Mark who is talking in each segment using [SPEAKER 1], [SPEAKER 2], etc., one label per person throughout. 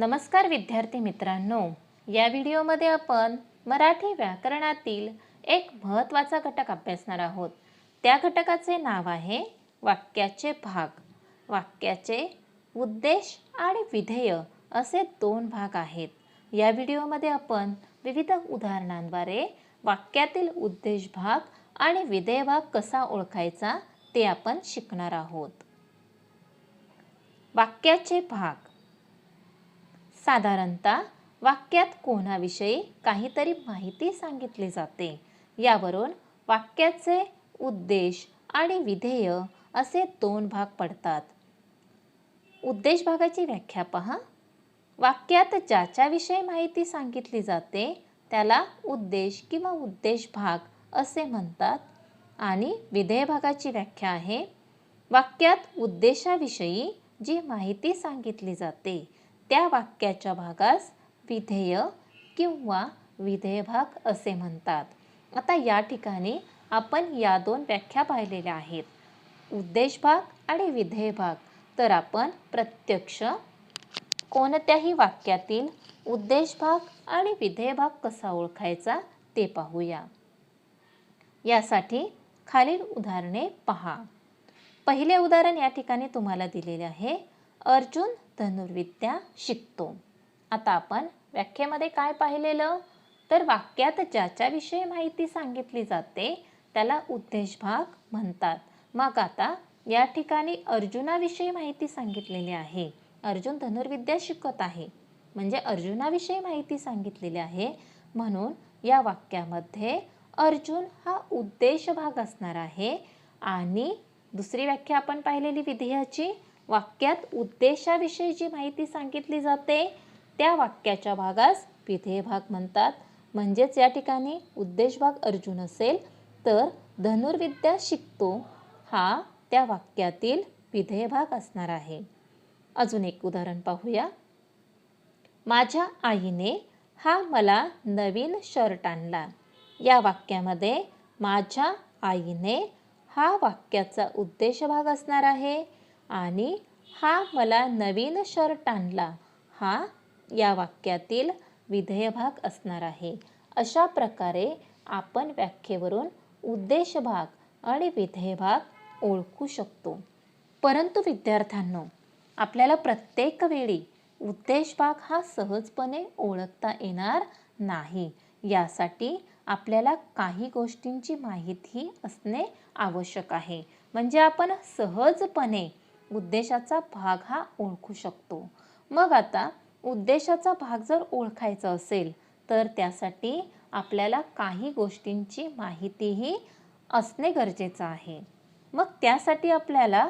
[SPEAKER 1] नमस्कार विद्यार्थी मित्रांनो, या व्हिडिओमध्ये आपण मराठी व्याकरणातील एक महत्त्वाचा घटक अभ्यासणार आहोत. त्या घटकाचे नाव आहे वाक्याचे भाग. वाक्याचे उद्देश आणि विधेय असे दोन भाग आहेत. या व्हिडिओमध्ये आपण विविध उदाहरणांद्वारे वाक्यातील उद्देश भाग आणि विधेय भाग कसा ओळखायचा ते आपण शिकणार आहोत. वाक्याचे भाग. साधारणतः वाक्यात कोणाविषयी काहीतरी माहिती सांगितली जाते. यावरून वाक्याचे उद्देश आणि विधेय असे दोन भाग पडतात. उद्देश भागाची व्याख्या पहा. वाक्यात ज्याच्याविषयी माहिती सांगितली जाते त्याला उद्देश किंवा उद्देश भाग असे म्हणतात. आणि विधेय भागाची व्याख्या आहे, वाक्यात उद्देशाविषयी जी माहिती सांगितली जाते त्या वाक्याच्या भागास विधेय किंवा विधेय भाग असे म्हणतात. आता या ठिकाणी आपण या दोन व्याख्या पाहिलेल्या आहेत, उद्देश भाग आणि विधेय भाग. तर आपण प्रत्यक्ष कोणत्याही वाक्यातील उद्देश भाग आणि विधेय भाग कसा ओळखायचा ते पाहूया. यासाठी खालील उदाहरणे पहा. पहिले उदाहरण या ठिकाणी तुम्हाला दिलेले आहे, अर्जुन धनुर्विद्या शिकतो. आता आपण व्याख्येमध्ये काय पाहिलेलं, तर वाक्यात ज्याच्याविषयी माहिती सांगितली जाते त्याला उद्देश भाग म्हणतात. मग आता या ठिकाणी अर्जुनाविषयी माहिती सांगितलेली आहे. अर्जुन धनुर्विद्या शिकत आहे म्हणजे अर्जुनाविषयी माहिती सांगितलेली आहे, म्हणून या वाक्यामध्ये अर्जुन हा उद्देश भाग असणार आहे. आणि दुसरी व्याख्या आपण पाहिलेली विधेयाची, वाक्यात उद्देशाविषयी जी माहिती सांगितली जाते त्या वाक्याच्या भागास विधेय भाग म्हणतात. म्हणजेच या ठिकाणी उद्देश भाग अर्जुन असेल तर धनुर्विद्या शिकतो हा त्या वाक्यातील विधेय भाग असणार आहे. अजून एक उदाहरण पाहूया. माझ्या आईने हा मला नवीन शर्ट आणला. या वाक्यामध्ये माझ्या आईने हा वाक्याचा उद्देश भाग असणार आहे आणि हा मला नवीन शर्ट आणला हा या वाक्यातील विधेय भाग असणार आहे. अशा प्रकारे आपण व्याख्येवरून उद्देश भाग आणि विधेय भाग ओळखू शकतो. परंतु विद्यार्थ्यांनो, आपल्याला प्रत्येक वेळी उद्देश भाग हा सहजपणे ओळखता येणार नाही. यासाठी आपल्याला काही गोष्टींची माहिती असणे आवश्यक आहे. म्हणजे आपण सहजपणे उद्देशाचा भाग हा ओळखू शकतो. मग आता उद्देशाचा भाग जर ओळखायचा असेल तर त्यासाठी आपल्याला काही गोष्टींची माहितीही असणे गरजेचं आहे. मग त्यासाठी आपल्याला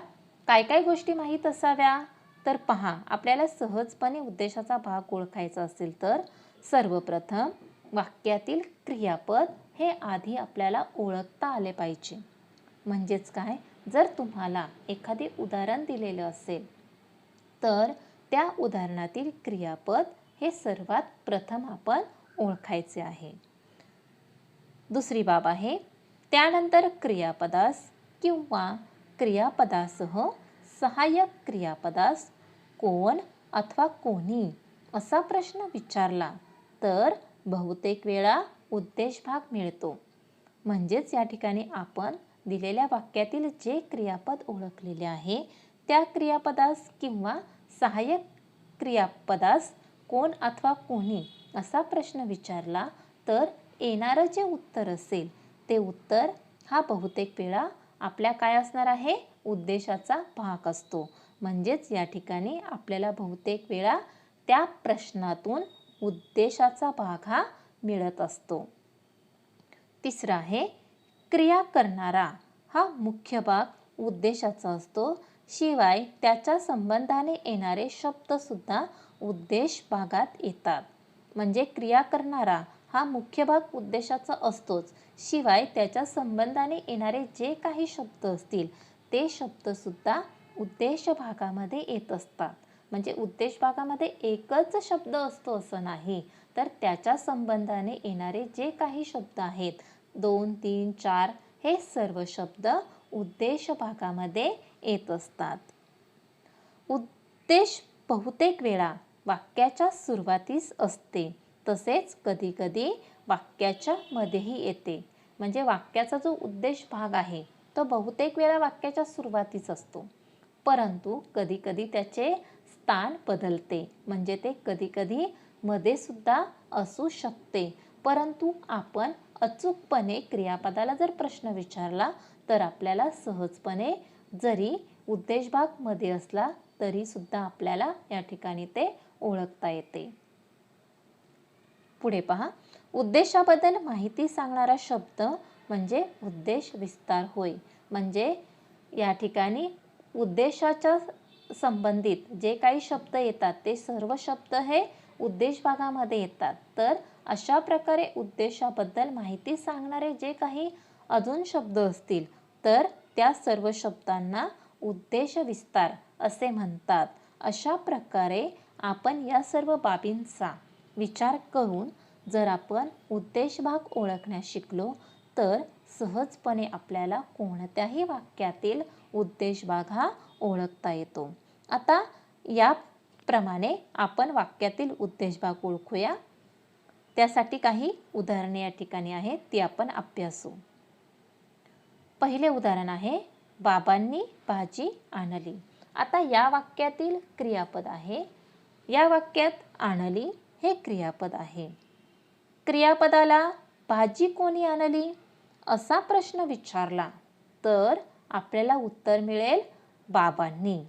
[SPEAKER 1] काय काय गोष्टी माहीत असाव्या, तर पहा, आपल्याला सहजपणे उद्देशाचा भाग ओळखायचा असेल तर सर्वप्रथम वाक्यातील क्रियापद हे आधी आपल्याला ओळखता आले पाहिजे. म्हणजेच काय, जर तुम्हाला एखादे उदाहरण दिलेलं असेल तर त्या उदाहरणातील क्रियापद हे सर्वात प्रथम आपण ओळखायचे आहे. दुसरी बाब आहे, त्यानंतर क्रियापदास किंवा क्रियापदासह सहाय्यक क्रियापदास कोण अथवा कोणी असा प्रश्न विचारला तर बहुतेक वेळा उद्देश भाग मिळतो. म्हणजेच या ठिकाणी आपण दिलेल्या वाक्यातील जे क्रियापद ओळखलेले आहे त्या क्रियापदास किंवा सहाय्यक क्रियापदास कोण अथवा कोणी असा प्रश्न विचारला तर येणारं जे उत्तर असेल ते उत्तर हा बहुतेक वेळा आपल्या काय असणार आहे, उद्देशाचा भाग असतो. म्हणजेच या ठिकाणी आपल्याला बहुतेक वेळा त्या प्रश्नातून उद्देशाचा भाग हा मिळत असतो. तिसरा आहे, क्रिया करणारा हा मुख्य भाग उद्देशाचा असतो. शिवाय त्याच्या संबंधाने येणारे शब्द सुद्धा उद्देश भागात येतात. म्हणजे क्रिया करणारा हा मुख्य भाग उद्देशाचा असतोच, शिवाय त्याच्या संबंधाने येणारे जे काही शब्द असतील ते शब्द सुद्धा उद्देश भागामध्ये येत असतात. म्हणजे उद्देश भागामध्ये एकच शब्द असतो असं नाही, तर त्याच्या संबंधाने येणारे जे काही शब्द आहेत 2, 3, 4 हे सर्व शब्द उद्देश भागामध्ये येत असतात. उद्देश बहुतेक वेळा वाक्याच्या सुरुवातीस असते, तसेच कधीकधी वाक्याच्या मध्येही येते. म्हणजे वाक्याचा जो उद्देश भाग आहे तो बहुतेक वेळा वाक्याच्या सुरुवातीस असतो, परंतु कधीकधी त्याचे स्थान बदलते. म्हणजे ते कधीकधी मध्ये सुद्धा असू शकते. परंतु आपण अचूकपणे क्रियापदाला जर प्रश्न विचारला तर आपल्याला सहजपणे जरी उद्देश भाग मध्ये असला तरी सुद्धा आपल्याला या ठिकाणी ते ओळखता येते. पुढे पहा, उद्देशाबद्दल माहिती सांगणारा शब्द म्हणजे उद्देश विस्तार होय. म्हणजे या ठिकाणी उद्देशाच्या संबंधित जे काही शब्द येतात ते सर्व शब्द हे उद्देश भागामध्ये येतात. तर अशा प्रकारे उद्देशाबद्दल माहिती सांगणारे जे काही अजून शब्द असतील तर त्या सर्व शब्दांना उद्देश विस्तार असे म्हणतात. अशा प्रकारे आपण या सर्व बाबींचा विचार करून जर आपण उद्देश भाग ओळखण्यास शिकलो तर सहजपणे आपल्याला कोणत्याही वाक्यातील उद्देश भाग हा ओळखता येतो. आता याप्रमाणे आपण वाक्यातील उद्देश भाग ओळखूया. त्यासाठी काही उदाहरणे या ठिकाणी आहेत, ती आपण अभ्यासू. पहिले उदाहरण आहे, बाबांनी भाजी आणली. आता या वाक्यातील क्रियापद आहे. या वाक्यात आणली हे क्रियापद आहे. क्रियापदाला भाजी कोणी आणली असा प्रश्न विचारला तर आपल्याला उत्तर मिळेल बाबांनी.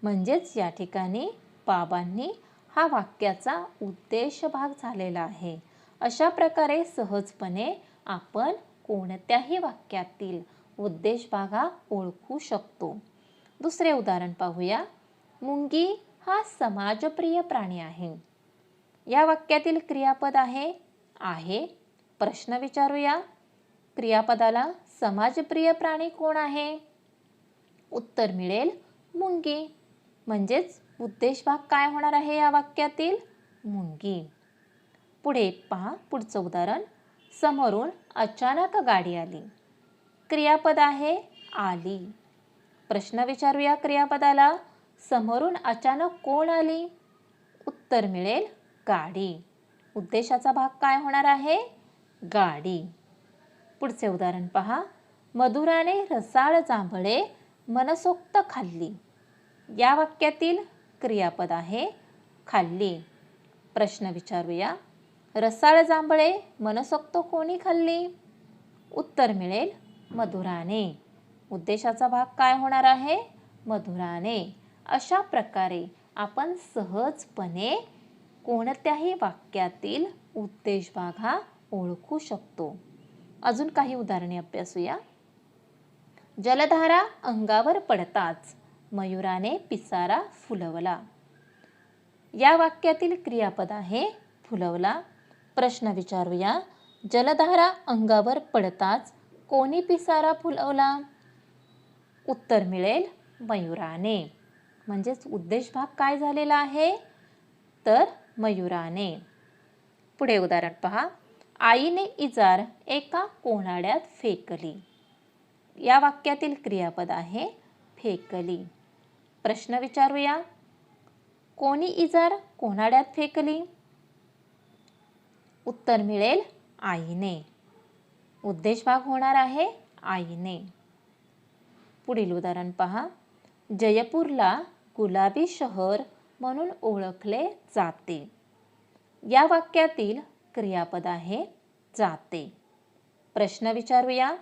[SPEAKER 1] म्हणजेच या ठिकाणी बाबांनी हा वाक्याचा उद्देश भाग झालेला आहे. अशा प्रकारे सहजपणे आपण कोणत्याही वाक्यातील उद्देश भाग हा ओळखू शकतो. दुसरे उदाहरण पाहूया. मुंगी हा समाजप्रिय प्राणी आहे. या वाक्यातील क्रियापद आहे. प्रश्न विचारूया. क्रियापदाला समाजप्रिय प्राणी कोण आहे? उत्तर मिळेल मुंगी. म्हणजेच उद्देश भाग काय होणार आहे या वाक्यातील? मुंगी. पुढे पहा, पुढचं उदाहरण. समोरून अचानक गाडी आली. क्रियापद आहे आली. प्रश्न विचारूया क्रियापदाला. समोरून अचानक कोण आली? उत्तर मिळेल गाडी. उद्देशाचा भाग काय होणार आहे? गाडी. पुढचे उदाहरण पहा. मधुराने रसाळ जांभळे मनसोक्त खाल्ली. या वाक्यातील क्रियापद आहे खाल्ली. प्रश्न विचारूया. रसाळ जांभळे मनसोक्त कोणी खाल्ली? उत्तर मिळेल मधुराने. उद्देशाचा भाग काय होणार आहे? मधुराने. अशा प्रकारे आपण सहजपणे कोणत्याही वाक्यातील उद्देश भाग हा ओळखू शकतो. अजून काही उदाहरणे अभ्यासूया. जलधारा अंगावर पडताच मयुराने पिसारा फुलवला. या वाक्यातील क्रियापद आहे फुलवला. प्रश्न विचारूया. जलधारा अंगावर पडताच कोणी पिसारा फुलवला? उत्तर मिळेल मयुराने. म्हणजेच उद्देश भाग काय झालेला आहे? तर मयुराने. पुढे उदाहरण पहा. आईने इजार एका कोनाड्यात फेकली. या वाक्यातील क्रियापद आहे फेकली. प्रश्न विचारूया. कोणी इजार कोनाड्यात फेकली? उत्तर मिळेल आईने. उद्देश भाग होणार आहे आईने. पुढील उदाहरण पहा. जयपूरला गुलाबी शहर म्हणून ओळखले जाते. या वाक्यातील क्रियापद आहे जाते. प्रश्न विचारूया.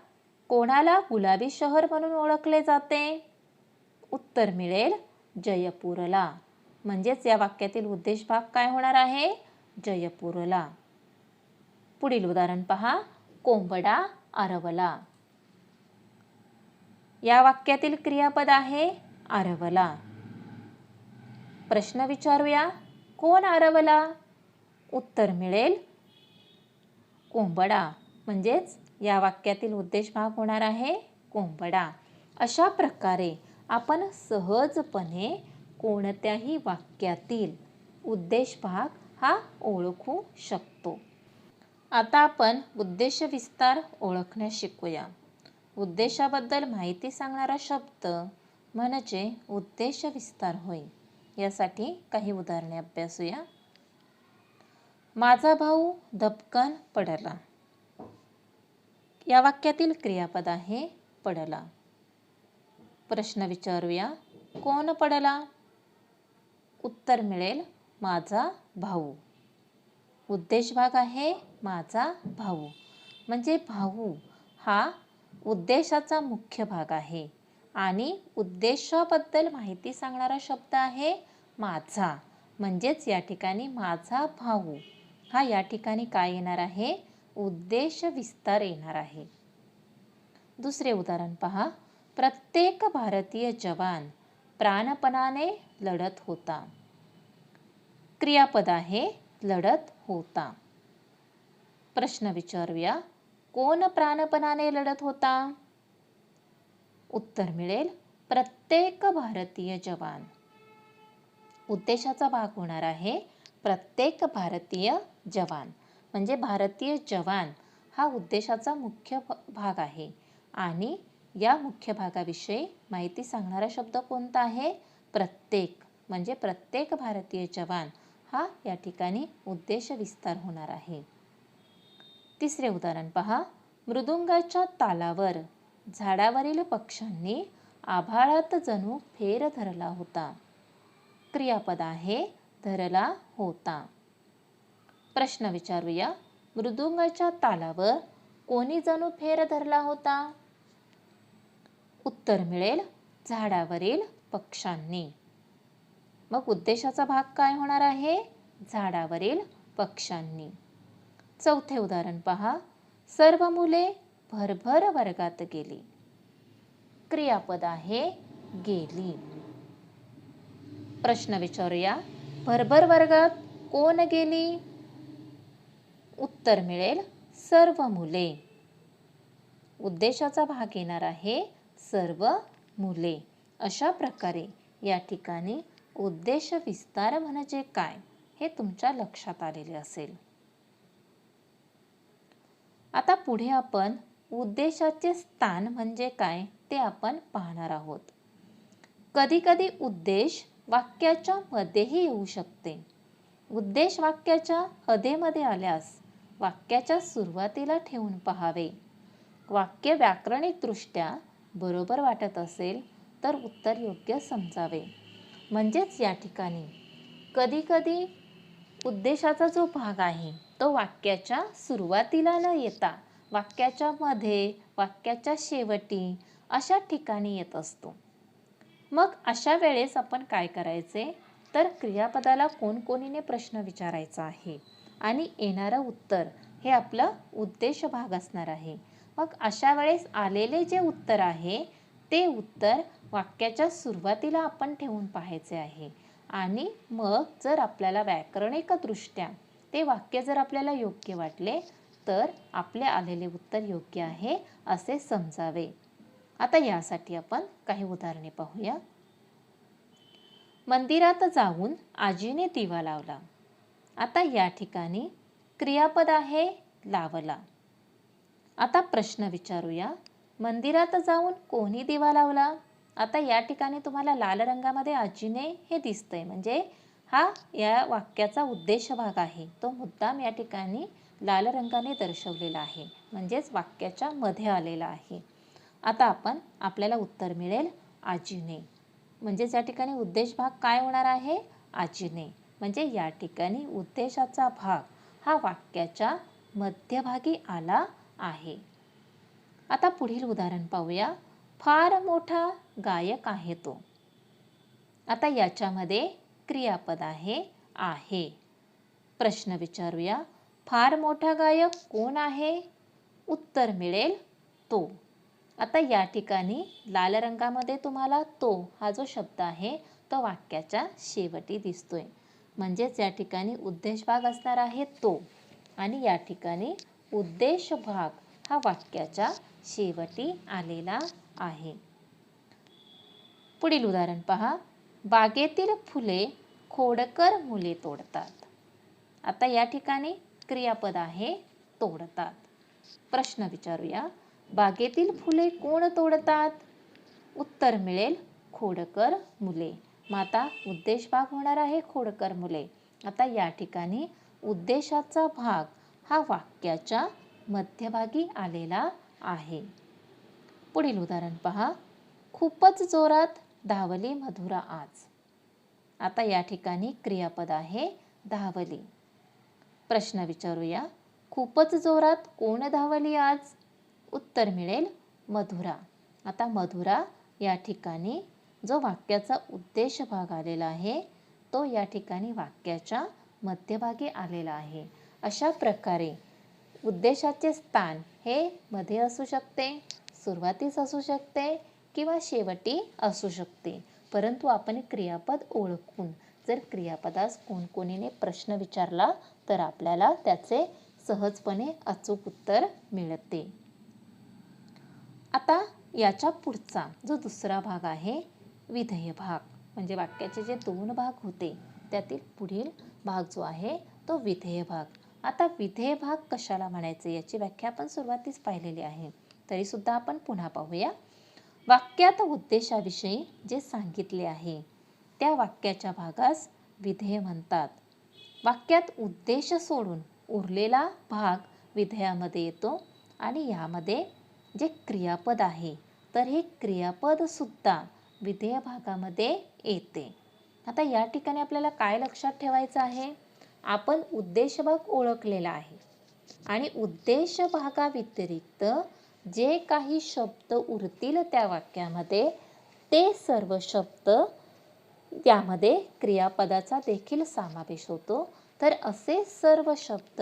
[SPEAKER 1] कोणाला गुलाबी शहर म्हणून ओळखले जाते? उत्तर मिळेल जयपूरला. म्हणजेच या वाक्यातील उद्देश भाग काय होणार आहे? जयपूरला. पुढील उदाहरण पहा. कोंबडा आरवला. या वाक्यातील क्रियापद आहे आरवला. प्रश्न विचारूया. कोण आरवला? उत्तर मिळेल कोंबडा. म्हणजेच या वाक्यातील उद्देश भाग होणार आहे कोंबडा. अशा प्रकारे आपण सहजपणे कोणत्याही वाक्यातील उद्देश भाग हा ओळखू शकतो. आता आपण उद्देश विस्तार ओळखण्यास शिकूया. उद्देशाबद्दल माहिती सांगणारा शब्द म्हणजे उद्देश विस्तार होय. यासाठी काही उदाहरणे अभ्यासूया. माझा भाऊ धपकन पडला. या वाक्यातील क्रियापद आहे पडला. प्रश्न विचारूया, कोण पडला? उत्तर मिळेल माझा भाऊ. उद्देश भाग आहे माझा भाऊ. म्हणजे भाऊ हा उद्देशाचा मुख्य भाग आहे आणि उद्देशाबद्दल माहिती सांगणारा शब्द आहे माझा. म्हणजेच या ठिकाणी माझा भाऊ हा या ठिकाणी काय येणार आहे? उद्देश विस्तार येणार आहे. दुसरे उदाहरण पहा. प्रत्येक भारतीय जवान प्राणपणाने लढत होता. क्रियापद आहे लढत होता. प्रश्न विचारूया, कोण प्राणपणाने लढत होता? उत्तर मिळेल प्रत्येक भारतीय जवान. उद्देशाचा भाग होणार आहे प्रत्येक भारतीय जवान. म्हणजे भारतीय जवान हा उद्देशाचा मुख्य भाग आहे आणि या मुख्य भागाविषयी माहिती सांगणारा शब्द कोणता आहे? प्रत्येक. म्हणजे प्रत्येक भारतीय जवान हा या ठिकाणी उद्देश विस्तार होणार आहे. तिसरे उदाहरण पहा. मृदुंगाच्या तालावर झाडावरील पक्ष्यांनी आभाळात जणू फेर धरला होता. क्रियापद आहे धरला होता. प्रश्न विचारूया, मृदुंगाच्या तालावर कोणी जणू फेर धरला होता? उत्तर मिळेल झाडावरील पक्ष्यांनी. मग उद्देशाचा भाग काय होणार आहे? झाडावरील पक्ष्यांनी. चौथे उदाहरण पहा. सर्व मुले भरभर वर्गात गेली. क्रियापद आहे गेली. प्रश्न विचारूया, भरभर वर्गात कोण गेली? उत्तर मिळेल सर्व मुले. उद्देशाचा भाग येणार आहे सर्व मुले. अशा प्रकारे या ठिकाणी उद्देश विस्तार म्हणजे काय हे तुमच्या लक्षात आलेले असेल. आता पुढे आपण उद्देशाचे स्थान म्हणजे काय ते आपण पाहणार आहोत. कधी कधी उद्देश वाक्याच्या मध्येही येऊ शकते. उद्देश वाक्याच्या अधेमध्ये आल्यास वाक्याच्या सुरुवातीला ठेवून पाहावे. वाक्य व्याकरणिकदृष्ट्या बरोबर वाटत असेल तर उत्तर योग्य समजावे. म्हणजेच या ठिकाणी कधी कधी उद्देशाचा जो भाग आहे तो वाक्याच्या सुरुवातीला न येता वाक्याच्या मध्ये, वाक्याच्या शेवटी अशा ठिकाणी येत असतो. मग अशा वेळेस आपण काय करायचे तर क्रियापदाला कोणकोणीने प्रश्न विचारायचा आहे आणि येणारं उत्तर हे आपलं उद्देश भाग असणार आहे. मग अशा वेळेस आलेले जे उत्तर आहे ते उत्तर वाक्याच्या सुरुवातीला आपण ठेवून पाहायचे आहे आणि मग जर आपल्याला व्याकरणिकदृष्ट्या ते वाक्य जर आपल्याला योग्य वाटले तर आपले आलेले उत्तर योग्य आहे असे समजावे. आता यासाठी आपण काही उदाहरणे पाहूया. मंदिरात जाऊन आजीने दिवा लावला. आता या ठिकाणी क्रियापद आहे लावला. आता प्रश्न विचारूया, मंदिरात जाऊन कोणी दिवा लावला? आता या ठिकाणी तुम्हाला लाल रंगामध्ये आजीने हे दिसतंय. म्हणजे हा या वाक्याचा उद्देश भाग आहे. तो मुद्दाम या ठिकाणी लाल रंगाने दर्शवलेला आहे. म्हणजेच वाक्याच्या मध्ये आलेला आहे. आता आपल्याला उत्तर मिळेल आजीने. म्हणजे या ठिकाणी उद्देश भाग काय होणार आहे? आजीने. म्हणजे या ठिकाणी उद्देशाचा भाग हा वाक्याच्या मध्यभागी आला आहे. आता पुढील उदाहरण पाहूया. फार मोठा गायक आहे तो. आता याच्यामध्ये क्रियापद आहे. प्रश्न विचारूया, फार मोठा गायक कोण आहे? उत्तर मिळेल तो. आता या ठिकाणी लाल रंगामध्ये तुम्हाला तो हा जो शब्द आहे तो वाक्याच्या शेवटी दिसतोय. म्हणजेच या ठिकाणी उद्देश भाग असणार आहे तो आणि या ठिकाणी उद्देश भाग हा वाक्याच्या शेवटी आलेला आहे. पुढील उदाहरण पहा. बागेतील फुले खोडकर मुले तोडतात. आता या ठिकाणी क्रियापद आहे तोडतात. प्रश्न विचारूया, बागेतील फुले कोण तोडतात? उत्तर मिळेल खोडकर मुले. मग आता उद्देश भाग होणार आहे खोडकर मुले. आता या ठिकाणी उद्देशाचा भाग हा वाक्याच्या मध्यभागी आलेला आहे. पुढील उदाहरण पहा. खूपच जोरात धावली मधुरा आज. आता या ठिकाणी क्रियापद आहे धावली. प्रश्न विचारूया. खूपच जोरात कोण धावली आज? उत्तर मिळेल मधुरा. आता मधुरा या ठिकाणी जो वाक्याचा उद्देश भाग आलेला आहे तो या ठिकाणी वाक्याच्या मध्यभागी आलेला आहे. अशा प्रकारे उद्देशाचे स्थान हे मध्ये असू शकते, सुरुवातीस असू शकते किंवा शेवटी असू शकते. परंतु आपण क्रियापद ओळखून जर क्रियापदास कोणकोणीने प्रश्न विचारला तर आपल्याला त्याचे सहजपणे अचूक उत्तर मिळते. आता याच्या पुढचा जो दुसरा भाग आहे विधेय भाग, म्हणजे वाक्याचे जे दोन भाग होते त्यातील पुढील भाग जो आहे तो विधेय भाग. आता विधेय भाग कशाला म्हणायचे याची व्याख्या आपण सुरुवातीस पाहिलेली आहे, तरी सुद्धा आपण पुन्हा पाहूया. वाक्यात उद्देशाविषयी जे सांगितले आहे त्या वाक्याच्या भागास विधेय म्हणतात. वाक्यात उद्देश सोडून उरलेला भाग विधेयामध्ये येतो आणि यामध्ये जे क्रियापद आहे तर हे क्रियापद सुद्धा विधेय भागामध्ये येते. आता या ठिकाणी आपल्याला काय लक्षात ठेवायचं आहे? आपण उद्देश भाग ओळखलेला आहे आणि उद्देश भागाव्यतिरिक्त जे काही शब्द उरतील त्या वाक्यामध्ये ते सर्व शब्द त्यामध्ये क्रियापदाचा देखील समावेश होतो. तर असे सर्व शब्द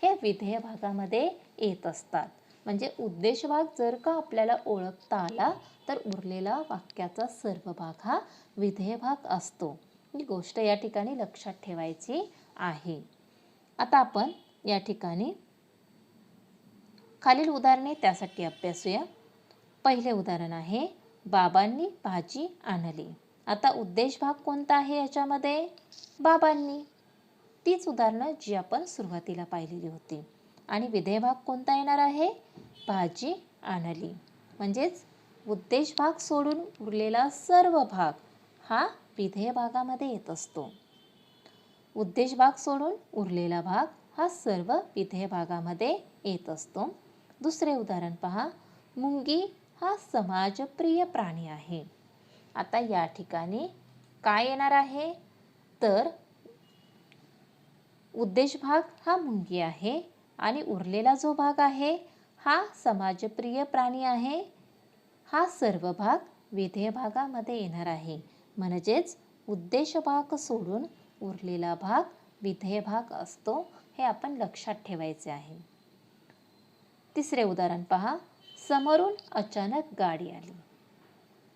[SPEAKER 1] हे विधेय भागामध्ये येत असतात. म्हणजे उद्देश भाग जर का आपल्याला ओळखता आला तर उरलेला वाक्याचा सर्व भाग हा विधेय भाग असतो. ही गोष्ट या ठिकाणी लक्षात ठेवायची आहे. आता आपण या ठिकाणी खालील उदाहरणे त्यासाठी अभ्यासूया. पहिले उदाहरण आहे बाबांनी भाजी आणली. आता उद्देश भाग कोणता आहे याच्यामध्ये? बाबांनी. तीच उदाहरणं जी आपण सुरुवातीला पाहिलेली होती. आणि विधेय भाग कोणता येणार आहे? भाजी आणली. म्हणजेच उद्देश भाग सोडून उरलेला सर्व भाग हा विधेय भागामध्ये येत असतो. उद्देश भाग सोडून उरलेला भाग हा सर्व विधेय भागामध्ये येत असतो. दुसरे उदाहरण पहा. मुंगी हा समाजप्रिय प्राणी आहे. आता या ठिकाणी काय येणार आहे? तर उद्देश भाग हा मुंगी आहे आणि उरलेला जो भाग आहे हा समाजप्रिय प्राणी आहे. हा सर्व भाग विधेय भागामध्ये येणार आहे. म्हणजेच उद्देश भाग सोडून उरलेला भाग विधेय भाग असतो. हे आपण लक्षात ठेवायचे आहे. तिसरे उदाहरण पहा. समोरून अचानक गाडी आली.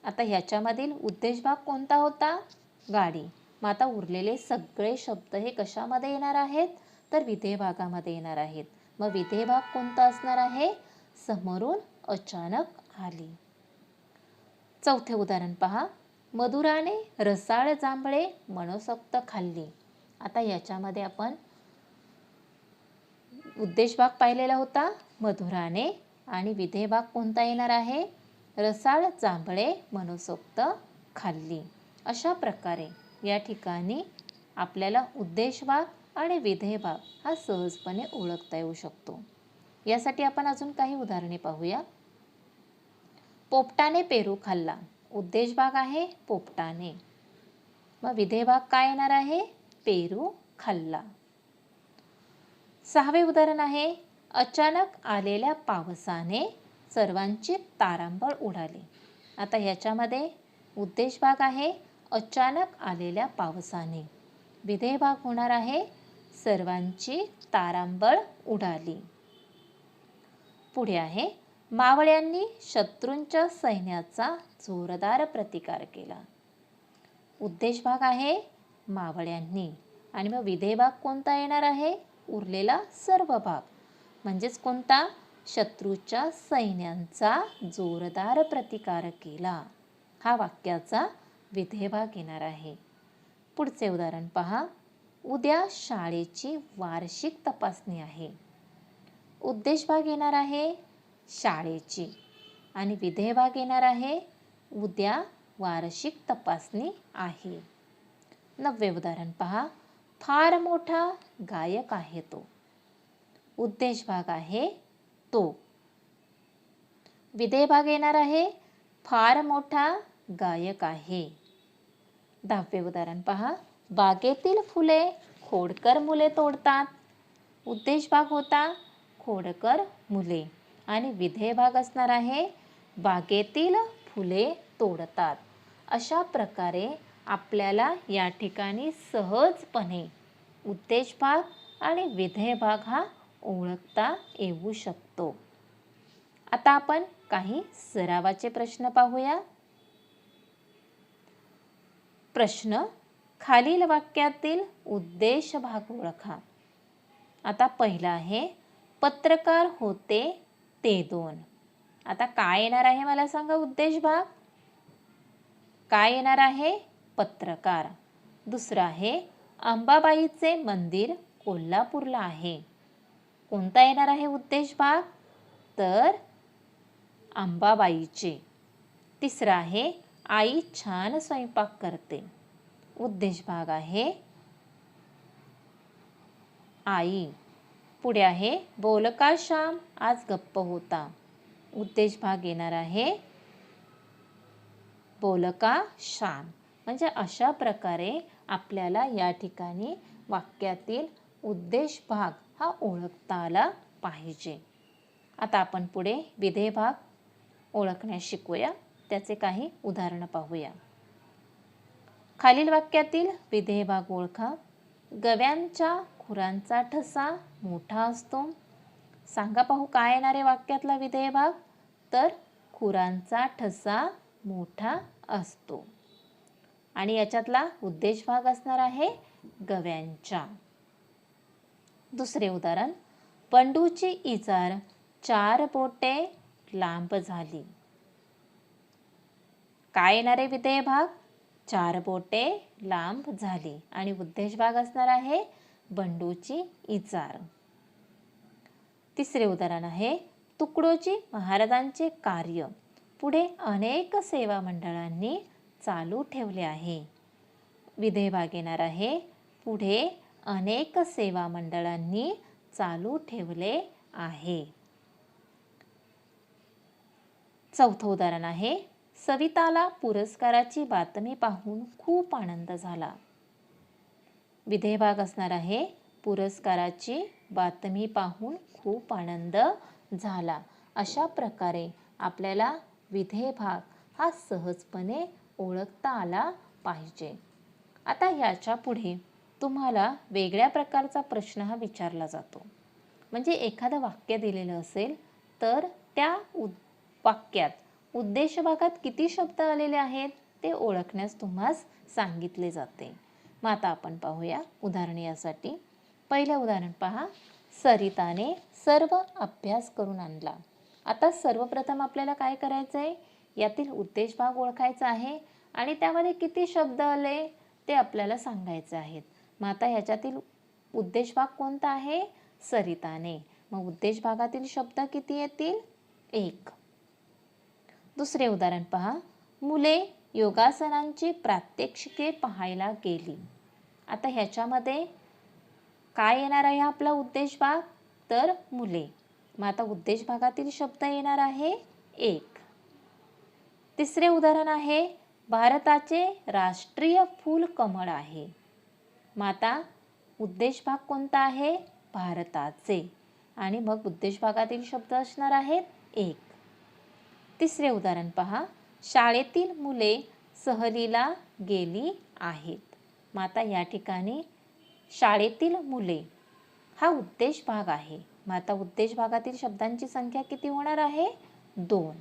[SPEAKER 1] आता ह्याच्यामधील उद्देश भाग कोणता होता? गाडी. मग आता उरलेले सगळे शब्द हे कशामध्ये येणार आहेत? तर विधेय भागामध्ये येणार आहेत. मग विधेय भाग कोणता असणार आहे? समोरून अचानक आली. चौथे उदाहरण पहा. मधुराने रसाळ जांभळे मनसोक्त खाल्ली. आता याच्यामध्ये आपण उद्देश भाग पाहिलेला होता मधुराने आणि विधेय भाग कोणता येणार आहे? रसाळ जांभळे मनसोक्त खाल्ली. अशा प्रकारे या ठिकाणी आपल्याला उद्देश भाग आणि विधेय भाग हा सहजपणे ओळखता येऊ शकतो. यासाठी आपण अजून काही उदाहरणे पाहूया. पोपटाने पेरू खाल्ला. उद्देश भाग आहे पोपटाने. मग विधेय भाग काय येणार आहे? पेरू खाल्ला. सहावे उदाहरण आहे. अचानक आलेल्या पावसाने सर्वांची तारांबळ उडाली. आता ह्याच्यामध्ये उद्देश भाग आहे अचानक आलेल्या पावसाने. विधेय भाग होणार आहे सर्वांची तारांबळ उडाली. पुढे आहे मावळ्यांनी शत्रूंच्या सैन्याचा जोरदार प्रतिकार केला. उद्देश भाग आहे मावळ्यांनी आणि मग विधेय भाग कोणता येणार आहे? उरलेला सर्व भाग. म्हणजेच कोणता? शत्रूच्या सैन्यांचा जोरदार प्रतिकार केला. हा वाक्याचा विधेय भाग येणार आहे. पुढचे उदाहरण पहा. उद्या शाळेची वार्षिक तपासणी आहे. उद्देश भाग येणार आहे शाळेची आणि विधेय भाग येणार आहे उद्या वार्षिक तपासणी आहे. 9वे उदाहरण पहा. फार मोठा गायक आहे तो. उद्देश भाग आहे तो. विधेय भाग येणार आहे फार मोठा गायक आहे. 10वे उदाहरण पहा. बागेतील फुले खोडकर मुले तोडतात. उद्देश भाग होता खोडकर मुले आणि विधेय भाग असणार आहे बागेतील फुले तोडतात. अशा प्रकारे आपल्याला या ठिकाणी सहजपणे उद्देश भाग आणि विधेय भाग हा ओळखता येऊ शकतो. आता आपण काही सरावाचे प्रश्न पाहूया. प्रश्न. खालील वाक्यातील उद्देश भाग ओळखा. आता पहिला आहे पत्रकार होते ते दोन. आता काय येणार आहे मला सांगा उद्देश भाग. काय येणार आहे पत्रकार. दुसरं आहे अंबाबाईचे मंदिर कोल्हापूरला आहे. कोणता येणार आहे उद्देश भाग तर अंबाबाईचे. तिसरं आहे आई छान स्वयंपाक करते. उद्देश भाग आहे आई. पुढे आहे बोल का श्याम आज गप्प होता. उद्देश भाग येणार आहे बोल का श्याम. म्हणजे अशा प्रकारे आपल्याला या ठिकाणी वाक्यातील उद्देश भाग हा ओळखता आला पाहिजे. आता आपण पुढे विधेय भाग ओळखण्यास शिकूया. त्याचे काही उदाहरणं पाहूया. खालील वाक्यातील विधेय भाग ओळखा. गव्यांच्या खुरांचा ठसा मोठा असतो. सांगा पाहू काय येणार आहे वाक्यातला विधेय भाग तर खुरांचा ठसा मोठा असतो. आणि याच्यातला उद्देश भाग असणार आहे गव्यांच्या. दुसरे उदाहरण. बंडूची इजार 4 बोटे लांब झाली. काय येणार आहे विधेय भाग 4 बोटे लांब झाली आणि उद्देश भाग असणार आहे बंडूची इजार. तिसरे उदाहरण आहे तुकडोजी महाराजांचे कार्य पुढे अनेक सेवा मंडळांनी चालू ठेवले आहे. विधेय भाग येणार आहे पुढे अनेक सेवा मंडळांनी चालू ठेवले आहे. चौथं उदाहरण आहे सविताला पुरस्काराची बातमी पाहून खूप आनंद झाला. विधेय भाग असणार आहे पुरस्काराची बातमी पाहून खूप आनंद झाला. अशा प्रकारे आपल्याला विधेय भाग हा सहजपणे ओळखता आला पाहिजे. आता याच्या पुढे तुम्हाला वेगळ्या प्रकारचा प्रश्न हा विचारला जातो. म्हणजे एखादं वाक्य दिलेलं असेल तर त्या वाक्यात उद्देश भागात किती शब्द आलेले आहेत ते ओळखण्यास तुम्हास सांगितले जाते. मग आता आपण पाहूया उदाहरण. यासाठी पहिलं उदाहरण पहा. सरिताने सर्व अभ्यास करून आणला. आता सर्वप्रथम आपल्याला काय करायचं आहे यातील उद्देश भाग ओळखायचा आहे आणि त्यामध्ये किती शब्द आले ते आपल्याला सांगायचे आहेत. मग आता ह्याच्यातील उद्देश भाग कोणता आहे सरिताने. मग उद्देश भागातील शब्द किती येतील 1. दुसरे उदाहरण पहा. मुले योगासनांची प्रात्यक्षिके पाहायला गेली. आता ह्याच्यामध्ये काय येणार आहे आपला उद्देश भाग तर मुले. मग आता उद्देश भागातील शब्द येणार आहे 1. तिसरे उदाहरण आहे भारताचे राष्ट्रीय फूल कमळ आहे. मग आता उद्देश भाग कोणता आहे भारताचे आणि मग उद्देश भागातील शब्द असणार आहेत 1. तिसरे उदाहरण पहा. शाळेतील मुले सहलीला गेली आहेत. मग आता या ठिकाणी शाळेतील मुले हा उद्देश भाग आहे. मग आता उद्देश भागातील शब्दांची संख्या किती होणार आहे 2.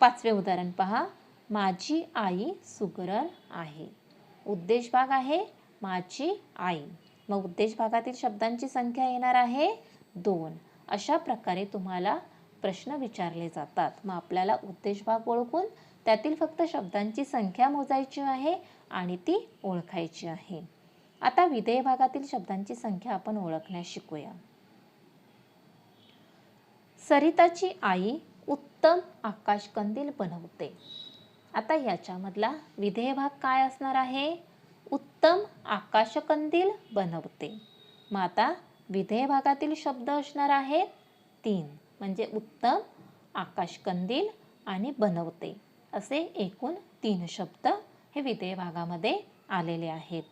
[SPEAKER 1] 5वे उदाहरण पहा. माझी आई सुगरण आहे. उद्देश भाग आहे माझी आई. मग उद्देश भागातील शब्दांची संख्या येणार आहे 2. अशा प्रकारे तुम्हाला प्रश्न विचारले जातात. मग आपल्याला उद्देश भाग ओळखून त्यातील फक्त शब्दांची संख्या मोजायची आहे आणि ती ओळखायची आहे. आता विधेय भागातील शब्दांची संख्या आपण ओळखण्यास शिकूया. सरिताची आई उत्तम आकाशकंदील बनवते. आता याच्यामधला विधेय भाग काय असणार आहे? उत्तम आकाशकंदील बनवते. मग आता विधेय भागातील शब्द असणार आहेत 3, म्हणजे उत्तम, आकाशकंदील आणि बनवते असे एकूण 3 शब्द हे विधेय भागामध्ये आलेले आहेत.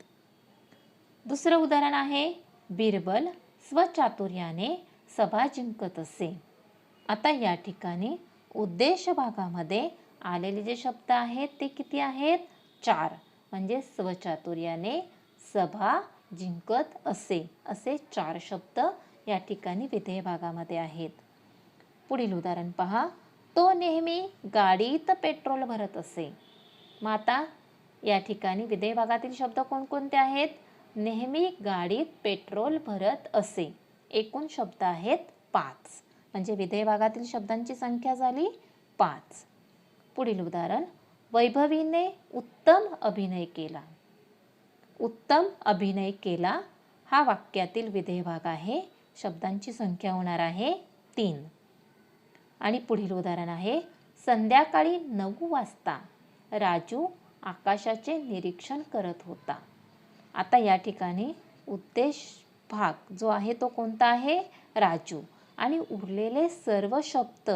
[SPEAKER 1] दुसरं उदाहरण आहे, बिरबल स्वचातुर्याने सभा जिंकत असे. आता या ठिकाणी उद्देश भागामध्ये आलेले जे शब्द आहेत ते किती आहेत? 4, म्हणजे स्वचातुर्याने सभा जिंकत असे असे 4 शब्द या ठिकाणी विधेय भागामध्ये आहेत. पुढील उदाहरण पहा, तो नेहमी गाडीत पेट्रोल भरत असे. मग आता या ठिकाणी विधेय भागातील शब्द कोणकोणते आहेत? नेहमी गाडीत पेट्रोल भरत असे. एकूण शब्द आहेत 5, म्हणजे विधेय भागातील शब्दांची संख्या झाली 5. पुढील उदाहरण, वैभवीने उत्तम अभिनय केला. उत्तम अभिनय केला हा वाक्यातील विधेय भाग आहे. शब्दांची संख्या होणार आहे 3. आणि पुढील उदाहरण आहे, संध्याकाळी 9 वाजता राजू आकाशाचे निरीक्षण करत होता. आता या ठिकाणी उद्देश भाग जो आहे तो कोणता आहे? राजू. आणि उरलेले सर्व शब्द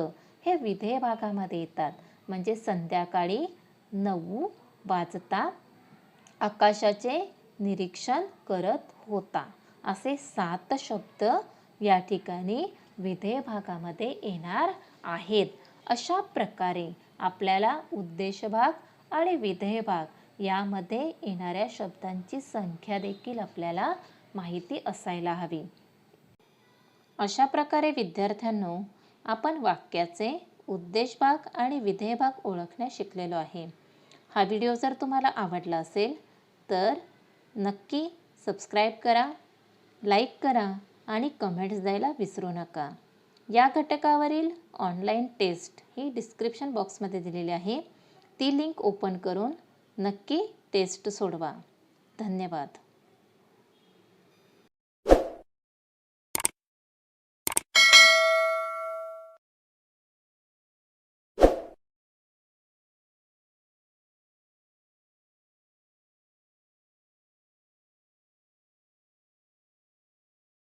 [SPEAKER 1] हे विधेय भागामध्ये येतात. म्हणजे संध्याकाळी 9 वाजता आकाशाचे निरीक्षण करत होता असे 7 शब्द या ठिकाणी विधेय भागामध्ये येणार आहेत. अशा प्रकारे आपल्याला उद्देश भाग आणि विधेय भाग यामध्ये येणाऱ्या शब्दांची संख्या देखील आपल्याला माहिती असायला हवी. अशा प्रकारे विद्यार्थ्यांनो, आपण वाक्याचे उद्देश भाग आणि विधेय भाग ओळखण्यास शिकलेलो आहे. हा व्हिडिओ जर तुम्हाला आवडला असेल तर नक्की सबस्क्राईब करा, लाईक करा आणि कमेंट्स द्यायला विसरू नका. या घटकावरील ऑनलाईन टेस्ट ही डिस्क्रिप्शन बॉक्समध्ये दिलेली आहे. ती लिंक ओपन करून नक्की टेस्ट सोडवा. धन्यवाद.